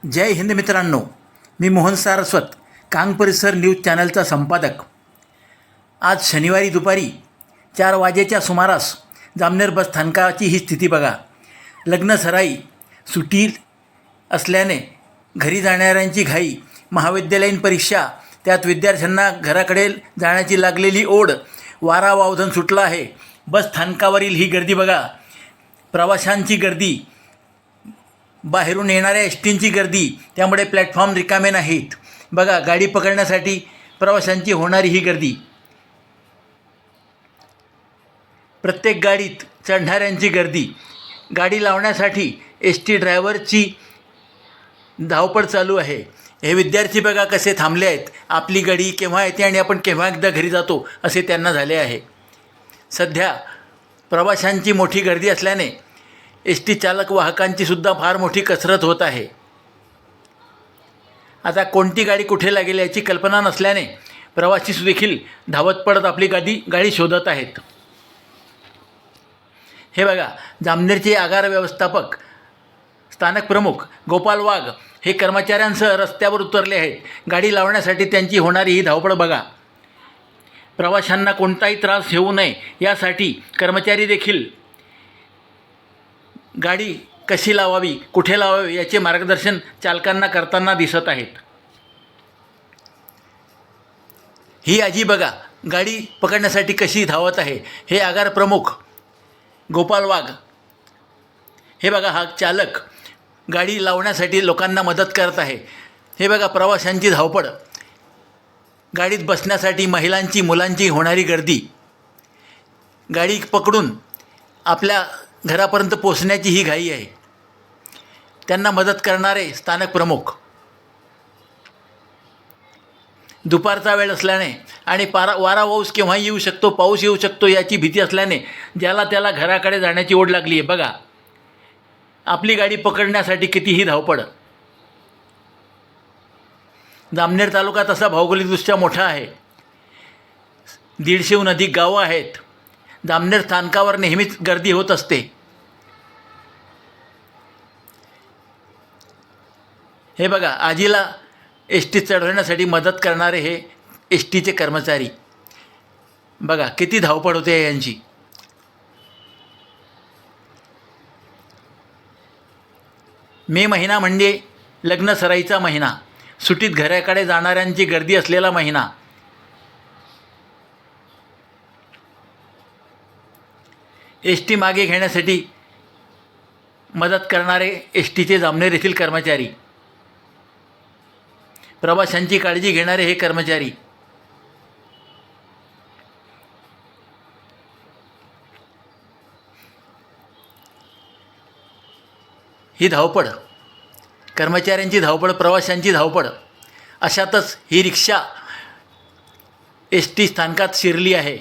जय हिंद मित्रांनो, मी मोहन सारस्वत, कांग परिसर न्यूज चॅनलचा संपादक. आज शनिवारी दुपारी 4 वाजेच्या सुमारास जामनेर बस स्थानकाची ही स्थिती बघा. लग्न सराई सुट्टी असल्याने घरी जाणाऱ्यांची घाई, महाविद्यालयीन परीक्षा, त्यात विद्यार्थ्यांना घराकडे जाण्याची लागलेली ओढ, वारा वावधन सुटला आहे. बस स्थानकावरील ही गर्दी बघा. प्रवाशांची गर्दी, बाहेरून येणाऱ्या एस टींची गर्दी, त्यामुळे प्लॅटफॉर्म रिकामे नाहीत. बघा, गाडी पकडण्यासाठी प्रवाशांची होणारी ही गर्दी, प्रत्येक गाडीत चढणाऱ्यांची गर्दी, गाडी लावण्यासाठी एस टी ड्रायव्हरची धावपळ चालू आहे. हे विद्यार्थी बघा कसे थांबले आहेत. आपली गाडी केव्हा येते आणि आपण केव्हा एकदा घरी जातो असे त्यांना झाले आहे. सध्या प्रवाशांची मोठी गर्दी असल्याने एस टी चालक वाहकांची सुद्धा फार मोठी कसरत होत आहे. आता कोणती गाडी कुठे लागेल याची कल्पना नसल्याने प्रवासी देखील धावत पडत आपली गाडी शोधत आहेत. हे बघा, जामनेरचे आगार व्यवस्थापक, स्थानक प्रमुख गोपाल वाघ हे कर्मचाऱ्यांसह रस्त्यावर उतरले आहेत. गाडी लावण्यासाठी त्यांची होणारी ही धावपळ बघा. प्रवाशांना कोणताही त्रास होऊ नये यासाठी कर्मचारी देखील गाडी कशी लावावी, कुठे लावावी याचे मार्गदर्शन चालकांना करताना दिसत आहेत. ही आजी बघा गाडी पकडण्यासाठी कशी धावत आहे. हे आगार प्रमुख गोपाल वाघ. हे बघा, हा चालक गाडी लावण्यासाठी लोकांना मदत करत आहे. हे बघा, प्रवाशांची धावपळ, गाडीत बसण्यासाठी महिलांची, मुलांची होणारी गर्दी, गाडी पकडून आपल्या घरापर्यंत पोचण्याची ही घाई आहे. त्यांना मदत करणारे स्थानक प्रमुख. दुपारचा वेळ असल्याने आणि वारा पाऊस केव्हा येऊ शकतो, पाऊस येऊ शकतो याची भीती असल्याने ज्याला त्याला घराकडे जाण्याची ओढ लागली आहे. बघा, आपली गाडी पकडण्यासाठी कितीही धावपळ. जामनेर तालुका तसा भौगोलिकदृष्ट्या मोठा आहे. 150हून अधिक गावं आहेत. जामनेर स्थानकावर नेहमीच गर्दी होत असते. हे बघा, आजीला एस टी चढवण्यासाठी मदत करणारे हे एस टीचे कर्मचारी. बघा किती धावपळ होते यांची. मे महिना म्हणजे लग्न सराईचा महिना, सुट्टीत घराकडे जाणाऱ्यांची गर्दी असलेला महिना. एस टी मागे घेण्यासाठी मदत करणारे एस टीचे जामनेर येथील कर्मचारी, प्रवाशांची काळजी घेणारे हे कर्मचारी. ही धावपळ, कर्मचाऱ्यांची धावपळ, प्रवाशांची धावपळ. अशातच ही रिक्षा एस टी स्थानकात शिरली आहे.